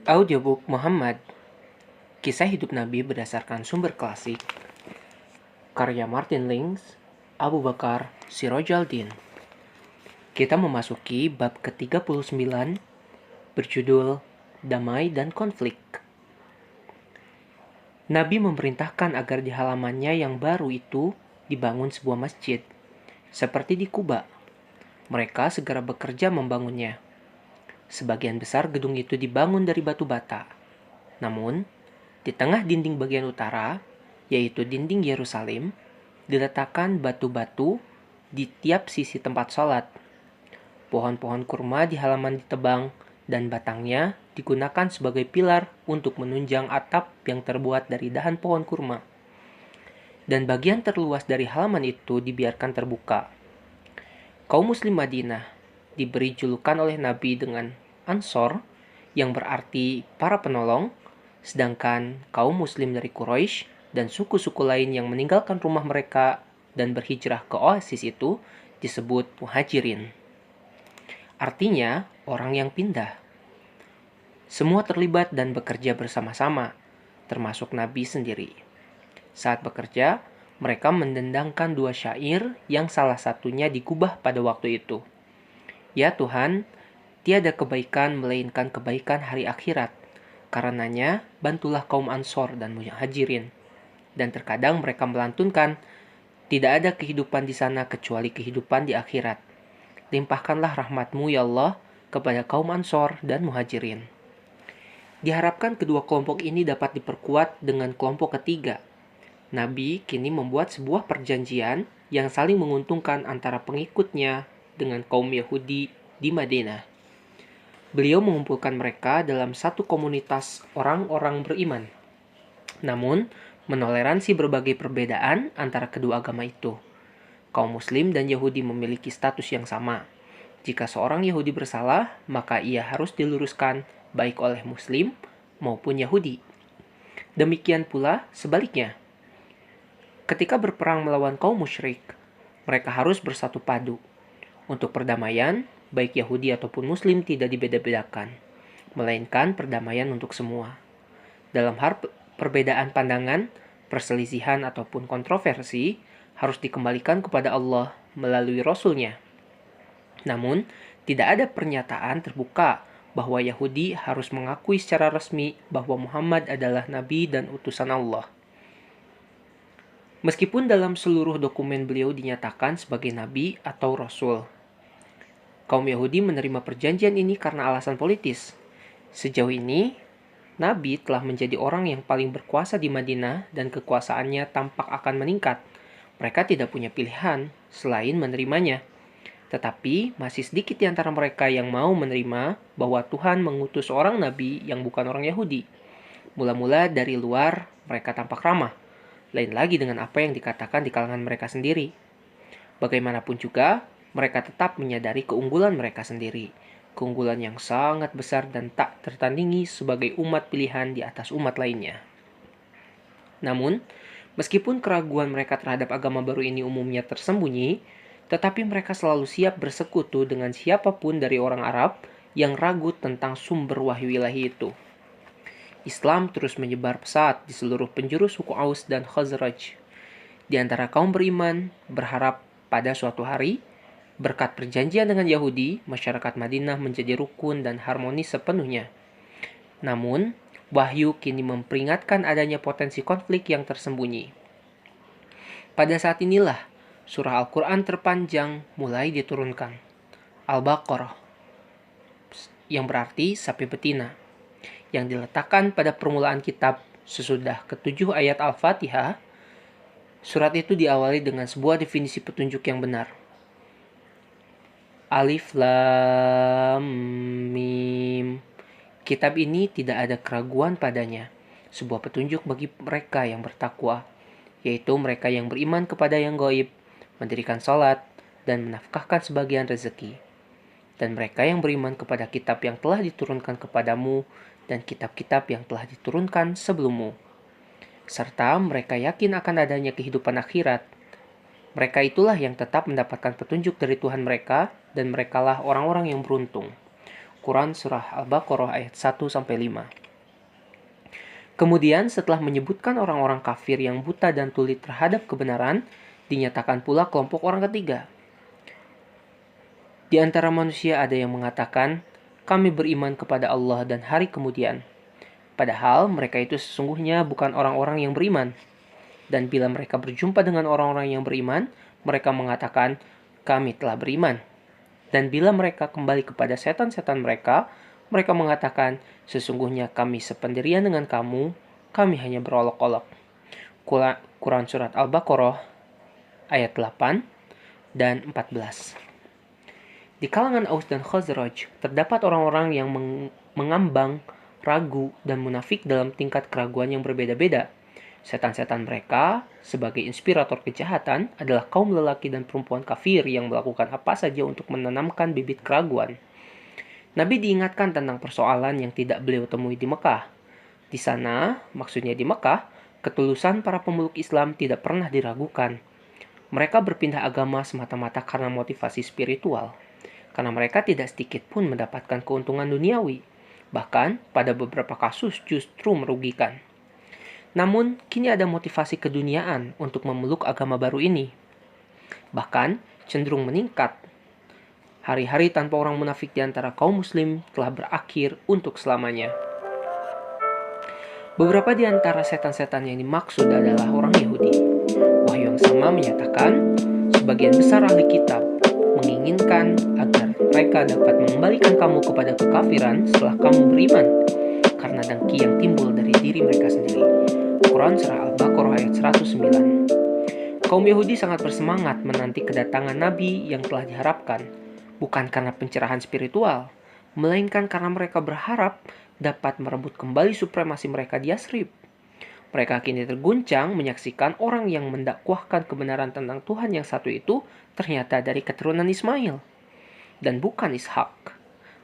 Audiobook Muhammad, kisah hidup Nabi berdasarkan sumber klasik, karya Martin Lings, Abu Bakar Sirojaldin. Kita memasuki bab ke-39, berjudul Damai dan Konflik. Nabi memerintahkan agar di halamannya yang baru itu dibangun sebuah masjid, seperti di Kuba. Mereka segera bekerja membangunnya. Sebagian besar gedung itu dibangun dari batu bata. Namun, di tengah dinding bagian utara, yaitu dinding Yerusalem, diletakkan batu-batu di tiap sisi tempat sholat. Pohon-pohon kurma di halaman ditebang dan batangnya digunakan sebagai pilar untuk menunjang atap yang terbuat dari dahan pohon kurma. Dan bagian terluas dari halaman itu dibiarkan terbuka. Kaum Muslim Madinah diberi julukan oleh Nabi dengan Ansor, yang berarti para penolong, sedangkan kaum Muslim dari Quraisy dan suku-suku lain yang meninggalkan rumah mereka dan berhijrah ke oasis itu disebut Muhajirin. Artinya, orang yang pindah. Semua terlibat dan bekerja bersama-sama, termasuk Nabi sendiri. Saat bekerja, mereka mendendangkan dua syair yang salah satunya digubah pada waktu itu. Ya Tuhan, tiada kebaikan melainkan kebaikan hari akhirat. Karenanya, bantulah kaum Ansor dan Muhajirin. Dan terkadang mereka melantunkan, tidak ada kehidupan di sana kecuali kehidupan di akhirat. Limpahkanlah rahmat-Mu ya Allah kepada kaum Ansor dan Muhajirin. Diharapkan kedua kelompok ini dapat diperkuat dengan kelompok ketiga. Nabi kini membuat sebuah perjanjian yang saling menguntungkan antara pengikutnya dengan kaum Yahudi di Madinah. Beliau mengumpulkan mereka dalam satu komunitas orang-orang beriman, namun menoleransi berbagai perbedaan antara kedua agama itu. Kaum Muslim dan Yahudi memiliki status yang sama. Jika seorang Yahudi bersalah, maka ia harus diluruskan baik oleh Muslim maupun Yahudi. Demikian pula sebaliknya. Ketika berperang melawan kaum musyrik, mereka harus bersatu padu. Untuk perdamaian, baik Yahudi ataupun Muslim tidak dibeda-bedakan, melainkan perdamaian untuk semua. Dalam hal perbedaan pandangan, perselisihan ataupun kontroversi harus dikembalikan kepada Allah melalui Rasul-Nya. Namun, tidak ada pernyataan terbuka bahwa Yahudi harus mengakui secara resmi bahwa Muhammad adalah Nabi dan utusan Allah. Meskipun dalam seluruh dokumen beliau dinyatakan sebagai Nabi atau Rasul. Kaum Yahudi menerima perjanjian ini karena alasan politis. Sejauh ini, Nabi telah menjadi orang yang paling berkuasa di Madinah dan kekuasaannya tampak akan meningkat. Mereka tidak punya pilihan selain menerimanya. Tetapi masih sedikit di antara mereka yang mau menerima bahwa Tuhan mengutus seorang Nabi yang bukan orang Yahudi. Mula-mula dari luar mereka tampak ramah. Lain lagi dengan apa yang dikatakan di kalangan mereka sendiri. Bagaimanapun juga, mereka tetap menyadari keunggulan mereka sendiri. Keunggulan yang sangat besar dan tak tertandingi sebagai umat pilihan di atas umat lainnya. Namun, meskipun keraguan mereka terhadap agama baru ini umumnya tersembunyi, tetapi mereka selalu siap bersekutu dengan siapapun dari orang Arab yang ragu tentang sumber wahyu ilahi itu. Islam terus menyebar pesat di seluruh penjuru suku Aus dan Khazraj. Di antara kaum beriman berharap pada suatu hari, berkat perjanjian dengan Yahudi, masyarakat Madinah menjadi rukun dan harmonis sepenuhnya. Namun, wahyu kini memperingatkan adanya potensi konflik yang tersembunyi. Pada saat inilah, surah Al-Quran terpanjang mulai diturunkan. Al-Baqarah, yang berarti sapi betina, yang diletakkan pada permulaan kitab sesudah ketujuh ayat Al-Fatihah. Surat itu diawali dengan sebuah definisi petunjuk yang benar. Alif Lam Mim. Kitab ini tidak ada keraguan padanya, sebuah petunjuk bagi mereka yang bertakwa, yaitu mereka yang beriman kepada yang gaib, mendirikan salat, dan menafkahkan sebagian rezeki. Dan mereka yang beriman kepada kitab yang telah diturunkan kepadamu dan kitab-kitab yang telah diturunkan sebelummu. Serta mereka yakin akan adanya kehidupan akhirat. Mereka itulah yang tetap mendapatkan petunjuk dari Tuhan mereka, dan merekalah orang-orang yang beruntung. Quran Surah Al-Baqarah ayat 1-5. Kemudian setelah menyebutkan orang-orang kafir yang buta dan tuli terhadap kebenaran, dinyatakan pula kelompok orang ketiga. Di antara manusia ada yang mengatakan, kami beriman kepada Allah dan hari kemudian. Padahal mereka itu sesungguhnya bukan orang-orang yang beriman. Dan bila mereka berjumpa dengan orang-orang yang beriman, mereka mengatakan, kami telah beriman. Dan bila mereka kembali kepada setan-setan mereka, mereka mengatakan, sesungguhnya kami sependirian dengan kamu, kami hanya berolok-olok. Quran Surat Al-Baqarah ayat 8 dan 14. Di kalangan Aus dan Khazraj, terdapat orang-orang yang mengambang, ragu, dan munafik dalam tingkat keraguan yang berbeda-beda. Setan-setan mereka, sebagai inspirator kejahatan, adalah kaum lelaki dan perempuan kafir yang melakukan apa saja untuk menanamkan bibit keraguan. Nabi diingatkan tentang persoalan yang tidak beliau temui di Mekah. Di sana, maksudnya di Mekah, ketulusan para pemeluk Islam tidak pernah diragukan. Mereka berpindah agama semata-mata karena motivasi spiritual. Karena mereka tidak sedikit pun mendapatkan keuntungan duniawi. Bahkan, pada beberapa kasus justru merugikan. Namun, kini ada motivasi keduniaan untuk memeluk agama baru ini. Bahkan, cenderung meningkat. Hari-hari tanpa orang munafik di antara kaum muslim telah berakhir untuk selamanya. Beberapa di antara setan-setan yang dimaksud adalah orang Yahudi. Wahyu yang sama menyatakan, sebagian besar ahli kitab menginginkan agar mereka dapat mengembalikan kamu kepada kekafiran setelah kamu beriman, karena dengki yang timbul dari diri mereka sendiri. Quran Surah Al-Baqarah ayat 109. Kaum Yahudi sangat bersemangat menanti kedatangan Nabi yang telah diharapkan, bukan karena pencerahan spiritual, melainkan karena mereka berharap dapat merebut kembali supremasi mereka di Yasrib. Mereka kini terguncang menyaksikan orang yang mendakwahkan kebenaran tentang Tuhan yang satu itu ternyata dari keturunan Ismail, dan bukan Ishak.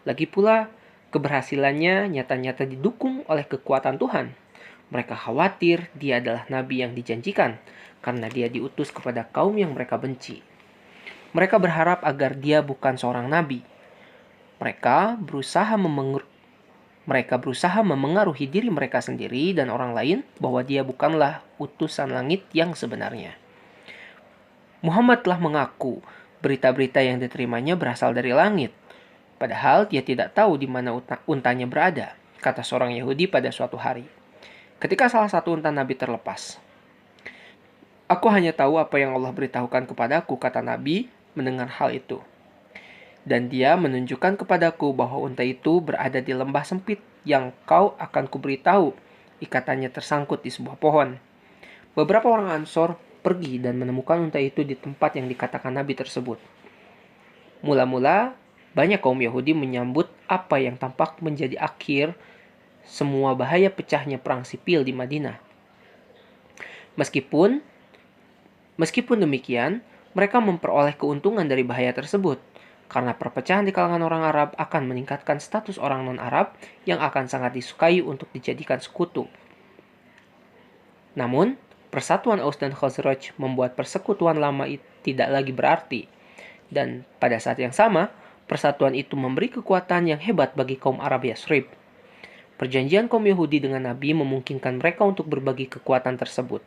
Lagi pula, keberhasilannya nyata-nyata didukung oleh kekuatan Tuhan. Mereka khawatir dia adalah nabi yang dijanjikan, karena dia diutus kepada kaum yang mereka benci. Mereka berharap agar dia bukan seorang nabi. Mereka berusaha memengaruhi diri mereka sendiri dan orang lain bahwa dia bukanlah utusan langit yang sebenarnya. Muhammad telah mengaku berita-berita yang diterimanya berasal dari langit, padahal dia tidak tahu di mana untanya berada, kata seorang Yahudi pada suatu hari. Ketika salah satu unta Nabi terlepas. Aku hanya tahu apa yang Allah beritahukan kepadaku, kata Nabi mendengar hal itu. Dan dia menunjukkan kepadaku bahwa unta itu berada di lembah sempit yang kau akan kuberitahu, ikatannya tersangkut di sebuah pohon. Beberapa orang Ansor pergi dan menemukan unta itu di tempat yang dikatakan Nabi tersebut. Mula-mula, banyak kaum Yahudi menyambut apa yang tampak menjadi akhir semua bahaya pecahnya perang sipil di Madinah. Meskipun demikian, mereka memperoleh keuntungan dari bahaya tersebut, karena perpecahan di kalangan orang Arab akan meningkatkan status orang non-Arab yang akan sangat disukai untuk dijadikan sekutu. Namun, persatuan Aus dan Khazraj membuat persekutuan lama tidak lagi berarti, dan pada saat yang sama, persatuan itu memberi kekuatan yang hebat bagi kaum Arab Yasrib. Perjanjian kaum Yahudi dengan Nabi memungkinkan mereka untuk berbagi kekuatan tersebut.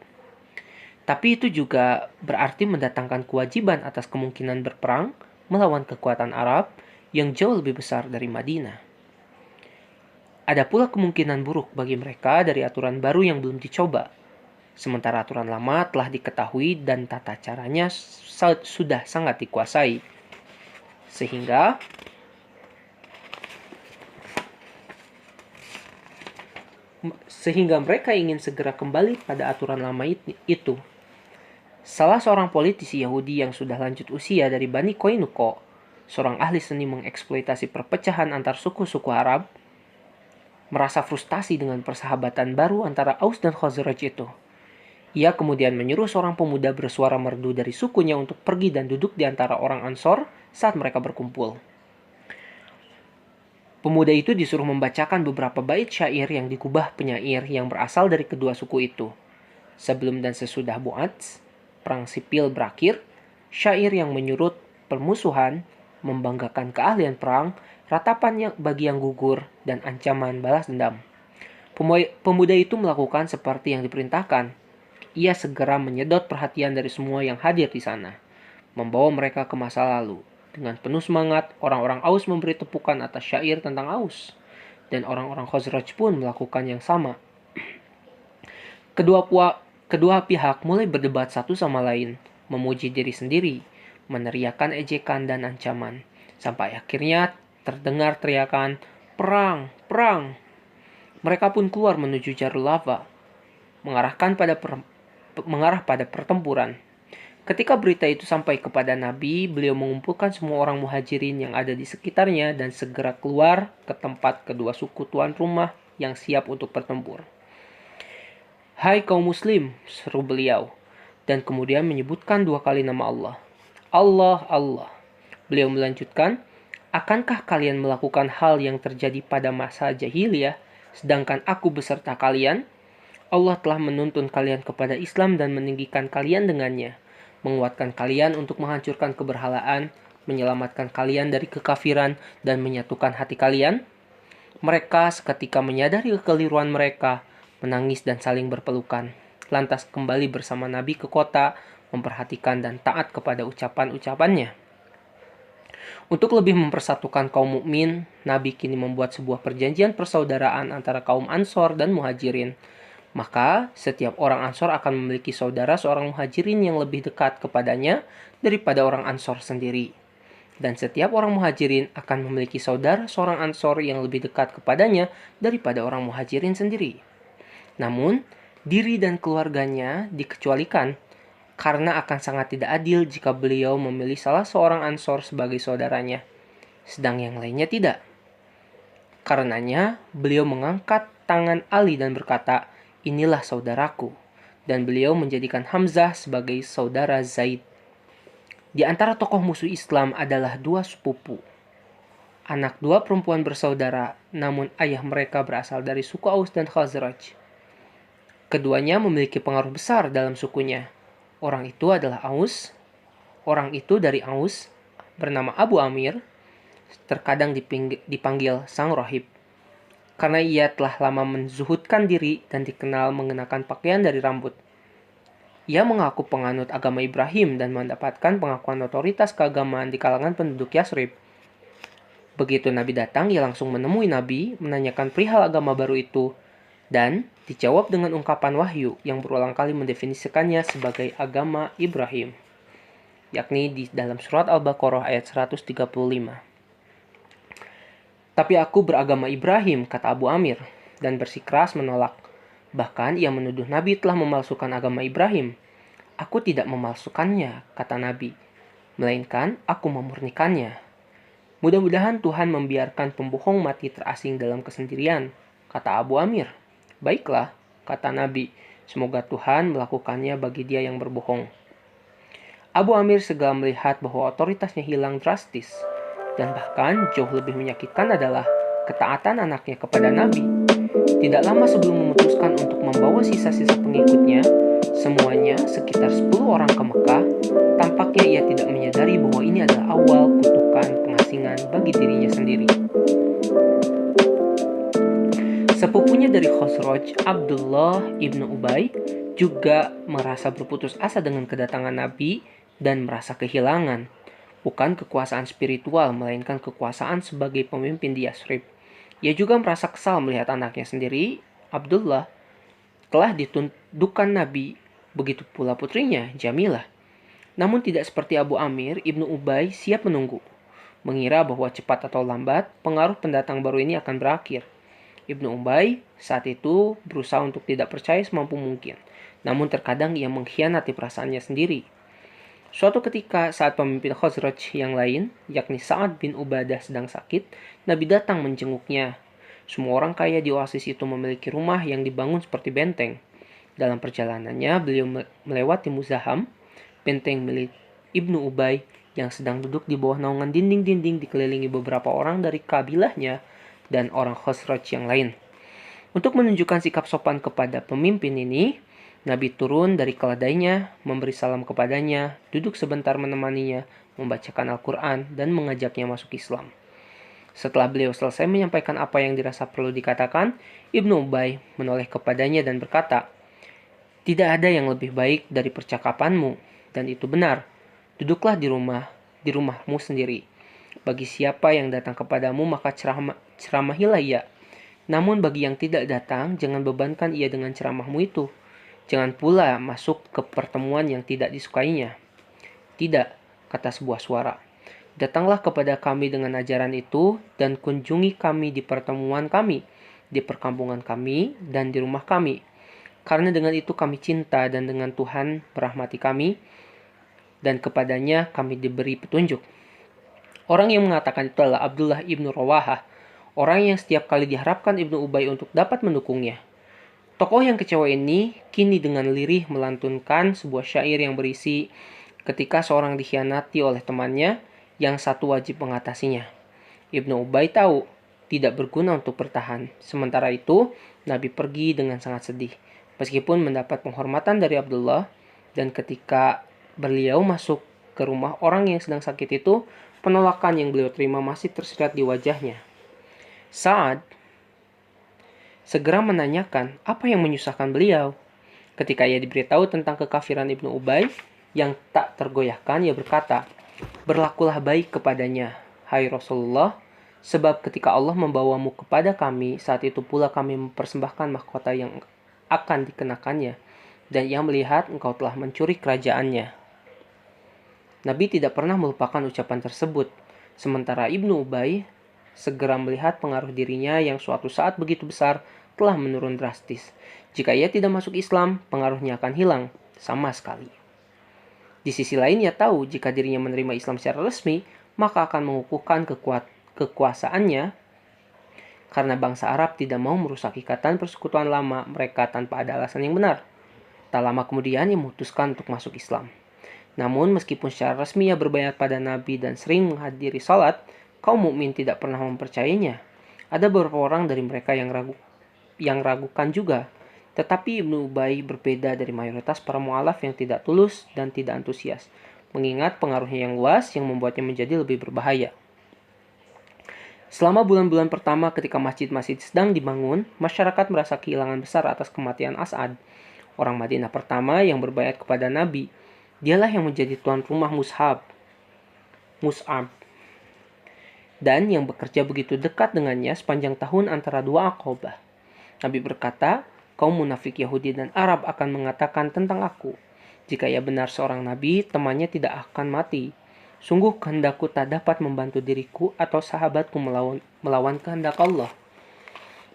Tapi itu juga berarti mendatangkan kewajiban atas kemungkinan berperang melawan kekuatan Arab yang jauh lebih besar dari Madinah. Ada pula kemungkinan buruk bagi mereka dari aturan baru yang belum dicoba, sementara aturan lama telah diketahui dan tata caranya sudah sangat dikuasai. Sehingga mereka ingin segera kembali pada aturan lama itu. Salah seorang politisi Yahudi yang sudah lanjut usia dari Bani Koinuko, seorang ahli seni mengeksploitasi perpecahan antar suku-suku Arab, merasa frustasi dengan persahabatan baru antara Aus dan Khazraj itu. Ia kemudian menyuruh seorang pemuda bersuara merdu dari sukunya untuk pergi dan duduk di antara orang Ansor saat mereka berkumpul. Pemuda itu disuruh membacakan beberapa bait syair yang digubah penyair yang berasal dari kedua suku itu. Sebelum dan sesudah Bu'ats, perang sipil berakhir, syair yang menyurut permusuhan membanggakan keahlian perang, ratapan bagi yang gugur, dan ancaman balas dendam. Pemuda itu melakukan seperti yang diperintahkan. Ia segera menyedot perhatian dari semua yang hadir di sana, membawa mereka ke masa lalu. Dengan penuh semangat, orang-orang Aus memberi tepukan atas syair tentang Aus, dan orang-orang Khazraj pun melakukan yang sama. Kedua pihak mulai berdebat satu sama lain, memuji diri sendiri, meneriakan ejekan dan ancaman, sampai akhirnya terdengar teriakan, "Perang! Perang!" Mereka pun keluar menuju jalur lava, mengarah pada pertempuran. Ketika berita itu sampai kepada Nabi, beliau mengumpulkan semua orang muhajirin yang ada di sekitarnya dan segera keluar ke tempat kedua suku tuan rumah yang siap untuk bertempur. "Hai kaum muslim," seru beliau, dan kemudian menyebutkan 2 kali nama Allah. "Allah, Allah." Beliau melanjutkan, "Akankah kalian melakukan hal yang terjadi pada masa jahiliyah, sedangkan aku beserta kalian? Allah telah menuntun kalian kepada Islam dan meninggikan kalian dengannya, menguatkan kalian untuk menghancurkan keberhalaan, menyelamatkan kalian dari kekafiran, dan menyatukan hati kalian." Mereka seketika menyadari kekeliruan mereka, menangis dan saling berpelukan. Lantas kembali bersama Nabi ke kota, memperhatikan dan taat kepada ucapan-ucapannya. Untuk lebih mempersatukan kaum mukmin, Nabi kini membuat sebuah perjanjian persaudaraan antara kaum Ansor dan Muhajirin. Maka, setiap orang Ansor akan memiliki saudara seorang Muhajirin yang lebih dekat kepadanya daripada orang Ansor sendiri. Dan setiap orang Muhajirin akan memiliki saudara seorang Ansor yang lebih dekat kepadanya daripada orang Muhajirin sendiri. Namun, diri dan keluarganya dikecualikan, karena akan sangat tidak adil jika beliau memilih salah seorang Ansor sebagai saudaranya, sedang yang lainnya tidak. Karenanya, beliau mengangkat tangan Ali dan berkata, "Inilah saudaraku." Dan beliau menjadikan Hamzah sebagai saudara Zaid. Di antara tokoh musuh Islam adalah 2 sepupu, anak 2 perempuan bersaudara, namun ayah mereka berasal dari suku Aus dan Khazraj. Keduanya memiliki pengaruh besar dalam sukunya. Orang itu dari Aus, bernama Abu Amir, terkadang dipanggil Sang Rohib, karena ia telah lama menzuhudkan diri dan dikenal mengenakan pakaian dari rambut. Ia mengaku penganut agama Ibrahim dan mendapatkan pengakuan otoritas keagamaan di kalangan penduduk Yasrib. Begitu Nabi datang, ia langsung menemui Nabi, menanyakan perihal agama baru itu, dan dijawab dengan ungkapan wahyu yang berulang kali mendefinisikannya sebagai agama Ibrahim, yakni di dalam surat Al-Baqarah ayat 135. "Tapi aku beragama Ibrahim," kata Abu Amir, dan bersikeras menolak. Bahkan ia menuduh Nabi telah memalsukan agama Ibrahim. "Aku tidak memalsukannya," kata Nabi, "melainkan aku memurnikannya." "Mudah-mudahan Tuhan membiarkan pembohong mati terasing dalam kesendirian," kata Abu Amir. "Baiklah," kata Nabi, "semoga Tuhan melakukannya bagi dia yang berbohong." Abu Amir segera melihat bahwa otoritasnya hilang drastis, dan bahkan jauh lebih menyakitkan adalah ketaatan anaknya kepada Nabi. Tidak lama sebelum memutuskan untuk membawa sisa-sisa pengikutnya, semuanya sekitar 10 orang ke Mekah, tampaknya ia tidak menyadari bahwa ini adalah awal kutukan pengasingan bagi dirinya sendiri. Sepupunya dari Khazraj, Abdullah ibnu Ubay, juga merasa berputus asa dengan kedatangan Nabi dan merasa kehilangan. Bukan kekuasaan spiritual, melainkan kekuasaan sebagai pemimpin di Yasrib. Ia juga merasa kesal melihat anaknya sendiri, Abdullah, telah ditundukkan Nabi, begitu pula putrinya, Jamilah. Namun tidak seperti Abu Amir, Ibnu Ubay siap menunggu, mengira bahwa cepat atau lambat, pengaruh pendatang baru ini akan berakhir. Ibnu Ubay saat itu berusaha untuk tidak percaya semampu mungkin, namun terkadang ia mengkhianati perasaannya sendiri. Suatu ketika saat pemimpin Khazraj yang lain, yakni Sa'ad bin Ubadah sedang sakit, Nabi datang menjenguknya. Semua orang kaya di oasis itu memiliki rumah yang dibangun seperti benteng. Dalam perjalanannya, beliau melewati Muzaham, benteng milik Ibnu Ubay, yang sedang duduk di bawah naungan dinding-dinding dikelilingi beberapa orang dari kabilahnya dan orang Khazraj yang lain. Untuk menunjukkan sikap sopan kepada pemimpin ini, Nabi turun dari keledainya, memberi salam kepadanya, duduk sebentar menemaninya, membacakan Al-Quran, dan mengajaknya masuk Islam. Setelah beliau selesai menyampaikan apa yang dirasa perlu dikatakan, Ibnu Ubay menoleh kepadanya dan berkata, "Tidak ada yang lebih baik dari percakapanmu, dan itu benar. Duduklah di rumahmu sendiri. Bagi siapa yang datang kepadamu, maka ceramahilah ia. Namun bagi yang tidak datang, jangan bebankan ia dengan ceramahmu itu. Jangan pula masuk ke pertemuan yang tidak disukainya." "Tidak," kata sebuah suara. "Datanglah kepada kami dengan ajaran itu, dan kunjungi kami di pertemuan kami, di perkampungan kami, dan di rumah kami. Karena dengan itu kami cinta, dan dengan Tuhan merahmati kami, dan kepadanya kami diberi petunjuk." Orang yang mengatakan itu adalah Abdullah ibnu Rawahah, orang yang setiap kali diharapkan Ibnu Ubay untuk dapat mendukungnya. Tokoh yang kecewa ini kini dengan lirih melantunkan sebuah syair yang berisi, "Ketika seorang dikhianati oleh temannya, yang satu wajib mengatasinya." Ibnu Ubay tahu tidak berguna untuk bertahan. Sementara itu, Nabi pergi dengan sangat sedih. Meskipun mendapat penghormatan dari Abdullah, dan ketika beliau masuk ke rumah orang yang sedang sakit itu, penolakan yang beliau terima masih tersirat di wajahnya. Sa'ad segera menanyakan apa yang menyusahkan beliau. Ketika ia diberitahu tentang kekafiran Ibnu Ubay yang tak tergoyahkan, ia berkata, "Berlakulah baik kepadanya, hai Rasulullah, sebab ketika Allah membawamu kepada kami, saat itu pula kami mempersembahkan mahkota yang akan dikenakannya, dan ia melihat engkau telah mencuri kerajaannya." Nabi tidak pernah melupakan ucapan tersebut, sementara Ibnu Ubay segera melihat pengaruh dirinya yang suatu saat begitu besar telah menurun drastis. Jika ia tidak masuk Islam, pengaruhnya akan hilang sama sekali. Di sisi lain, ia tahu jika dirinya menerima Islam secara resmi, maka akan mengukuhkan kekuasaannya karena bangsa Arab tidak mau merusak ikatan persekutuan lama mereka tanpa ada alasan yang benar. Tak lama kemudian, ia memutuskan untuk masuk Islam. Namun, meskipun secara resmi ia berbayat pada Nabi dan sering menghadiri salat, kaum mukmin tidak pernah mempercayainya. Ada beberapa orang dari mereka yang ragukan juga. Tetapi Ibnu Ubay berbeda dari mayoritas para mu'alaf yang tidak tulus dan tidak antusias, mengingat pengaruhnya yang luas yang membuatnya menjadi lebih berbahaya. Selama bulan-bulan pertama ketika masjid masih sedang dibangun, masyarakat merasa kehilangan besar atas kematian As'ad, orang Madinah pertama yang berbayat kepada Nabi. Dialah yang menjadi tuan rumah Mus'ab, dan yang bekerja begitu dekat dengannya sepanjang tahun antara dua Aqabah. Nabi berkata, "Kaum munafik Yahudi dan Arab akan mengatakan tentang aku, jika ia benar seorang nabi, temannya tidak akan mati. Sungguh kehendakku tak dapat membantu diriku atau sahabatku melawan kehendak Allah."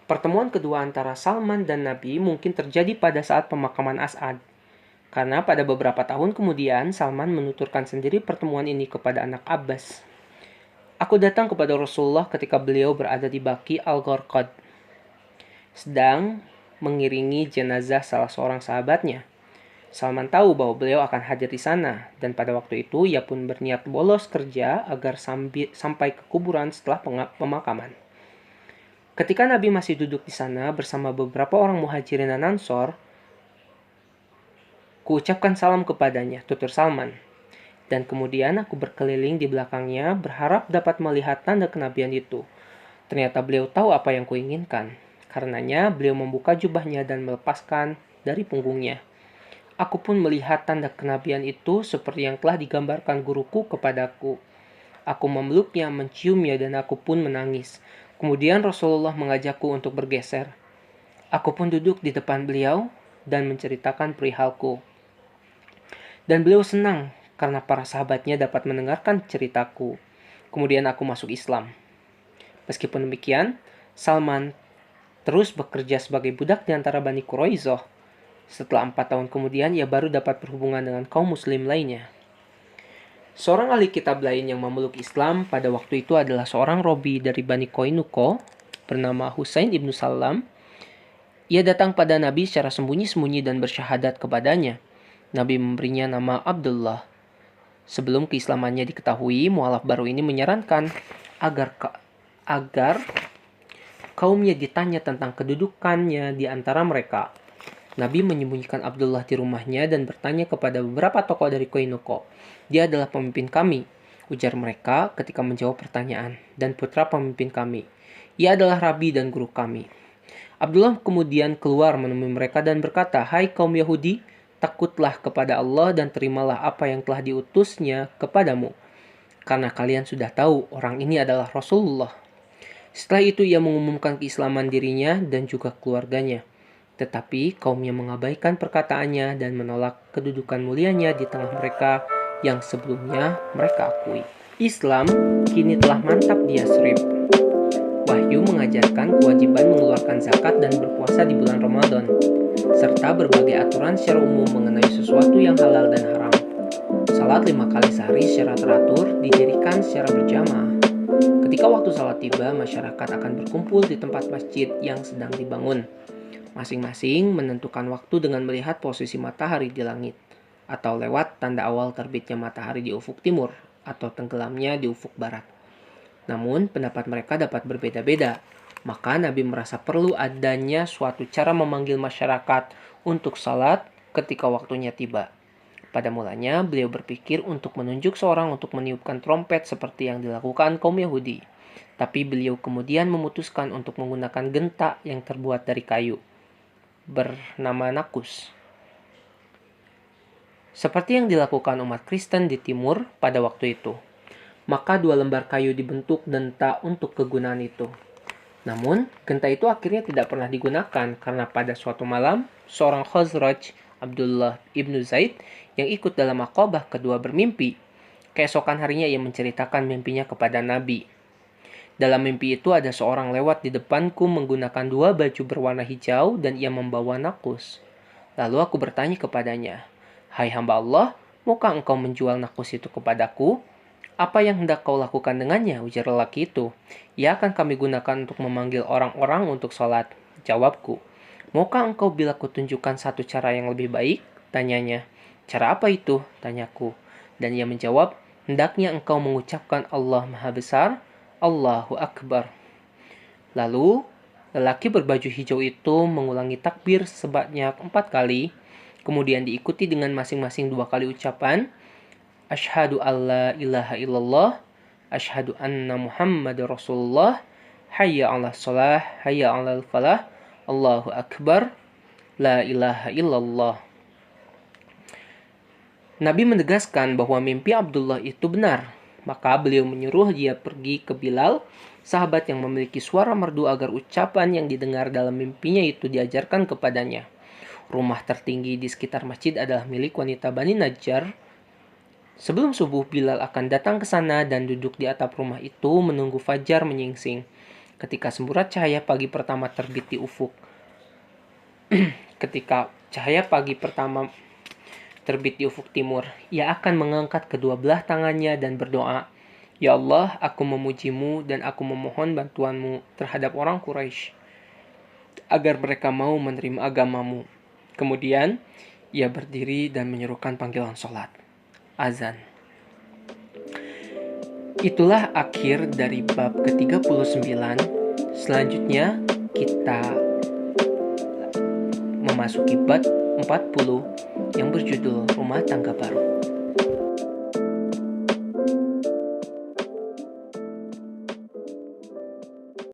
Pertemuan kedua antara Salman dan Nabi mungkin terjadi pada saat pemakaman As'ad. Karena pada beberapa tahun kemudian, Salman menuturkan sendiri pertemuan ini kepada anak Abbas. "Aku datang kepada Rasulullah ketika beliau berada di Baqi al-Gharqad, sedang mengiringi jenazah salah seorang sahabatnya. Salman tahu bahwa beliau akan hadir di sana, dan pada waktu itu ia pun berniat bolos kerja agar sampai ke kuburan setelah pemakaman. Ketika Nabi masih duduk di sana bersama beberapa orang muhajirin dan Ansor, kuucapkan salam kepadanya," tutur Salman. "Dan kemudian aku berkeliling di belakangnya berharap dapat melihat tanda kenabian itu. Ternyata beliau tahu apa yang kuinginkan. Karenanya beliau membuka jubahnya dan melepaskan dari punggungnya. Aku pun melihat tanda kenabian itu seperti yang telah digambarkan guruku kepadaku. Aku memeluknya, menciumnya, dan aku pun menangis. Kemudian Rasulullah mengajakku untuk bergeser. Aku pun duduk di depan beliau dan menceritakan perihalku. Dan beliau senang karena para sahabatnya dapat mendengarkan ceritaku. Kemudian aku masuk Islam." Meskipun demikian, Salman terus bekerja sebagai budak di antara Bani Quraizoh. Setelah 4 tahun kemudian, ia baru dapat berhubungan dengan kaum muslim lainnya. Seorang ahli kitab lain yang memeluk Islam pada waktu itu adalah seorang Robi dari Bani Koinuko bernama Husain ibnu Salam. Ia datang pada Nabi secara sembunyi-sembunyi dan bersyahadat kepadanya. Nabi memberinya nama Abdullah. Sebelum keislamannya diketahui, mualaf baru ini menyarankan agar kaumnya ditanya tentang kedudukannya di antara mereka. Nabi menyembunyikan Abdullah di rumahnya dan bertanya kepada beberapa tokoh dari Qainuqa. Dia adalah pemimpin kami, ujar mereka ketika menjawab pertanyaan, dan putra pemimpin kami. Ia adalah rabi dan guru kami. Abdullah kemudian keluar menemui mereka dan berkata, "Hai kaum Yahudi, takutlah kepada Allah dan terimalah apa yang telah diutusnya kepadamu. Karena kalian sudah tahu orang ini adalah Rasulullah." Setelah itu ia mengumumkan keislaman dirinya dan juga keluarganya. Tetapi kaumnya mengabaikan perkataannya dan menolak kedudukan mulianya di tengah mereka yang sebelumnya mereka akui. Islam kini telah mantap di Yasrib. Wahyu mengajarkan kewajiban mengeluarkan zakat dan berpuasa di bulan Ramadan, serta berbagai aturan secara umum mengenai sesuatu yang halal dan haram. Salat 5 kali sehari secara teratur didirikan secara berjamaah. Ketika waktu salat tiba, masyarakat akan berkumpul di tempat masjid yang sedang dibangun. Masing-masing menentukan waktu dengan melihat posisi matahari di langit, atau lewat tanda awal terbitnya matahari di ufuk timur, atau tenggelamnya di ufuk barat. Namun, pendapat mereka dapat berbeda-beda. Maka Nabi merasa perlu adanya suatu cara memanggil masyarakat untuk salat ketika waktunya tiba. Pada mulanya, beliau berpikir untuk menunjuk seorang untuk meniupkan trompet seperti yang dilakukan kaum Yahudi. Tapi beliau kemudian memutuskan untuk menggunakan genta yang terbuat dari kayu, bernama nakus. Seperti yang dilakukan umat Kristen di timur pada waktu itu. Maka 2 lembar kayu dibentuk genta untuk kegunaan itu. Namun, genta itu akhirnya tidak pernah digunakan karena pada suatu malam, seorang Khazraj, Abdullah ibnu Zaid, yang ikut dalam Aqabah kedua bermimpi. Keesokan harinya ia menceritakan mimpinya kepada Nabi. Dalam mimpi itu ada seorang lewat di depanku menggunakan 2 baju berwarna hijau dan ia membawa nakus. Lalu aku bertanya kepadanya, "Hai hamba Allah, maukah engkau menjual nakus itu kepadaku?" "Apa yang hendak kau lakukan dengannya?" ujar lelaki itu. "Ia akan kami gunakan untuk memanggil orang-orang untuk sholat." Jawabku. "Maukah engkau bila kutunjukkan satu cara yang lebih baik?" tanyanya. "Cara apa itu?" tanyaku. Dan ia menjawab, "Hendaknya engkau mengucapkan Allah Maha Besar, Allahu Akbar." Lalu, lelaki berbaju hijau itu mengulangi takbir sebanyak 4 kali, kemudian diikuti dengan masing-masing 2 kali ucapan, "Asyhadu alla ilaha illallah, asyhadu anna Muhammad Rasulullah, hayya 'alas shalah, hayya 'alal falah, Allahu Akbar, la ilaha illallah." Nabi menegaskan bahwa mimpi Abdullah itu benar. Maka beliau menyuruh dia pergi ke Bilal, sahabat yang memiliki suara merdu agar ucapan yang didengar dalam mimpinya itu diajarkan kepadanya. Rumah tertinggi di sekitar masjid adalah milik wanita Bani Najjar. Sebelum subuh, Bilal akan datang ke sana dan duduk di atap rumah itu menunggu fajar menyingsing. Ketika semburat cahaya pagi pertama terbit di ufuk. Ketika cahaya pagi pertama terbit di ufuk timur, ia akan mengangkat kedua belah tangannya dan berdoa, "Ya Allah, aku memujimu dan aku memohon bantuanmu terhadap orang Quraisy, agar mereka mau menerima agamamu." Kemudian, ia berdiri dan menyerukan panggilan sholat. Azan. Itulah akhir dari bab ke-39. Selanjutnya, kita memasuki bab 40 yang berjudul Rumah Tangga Baru.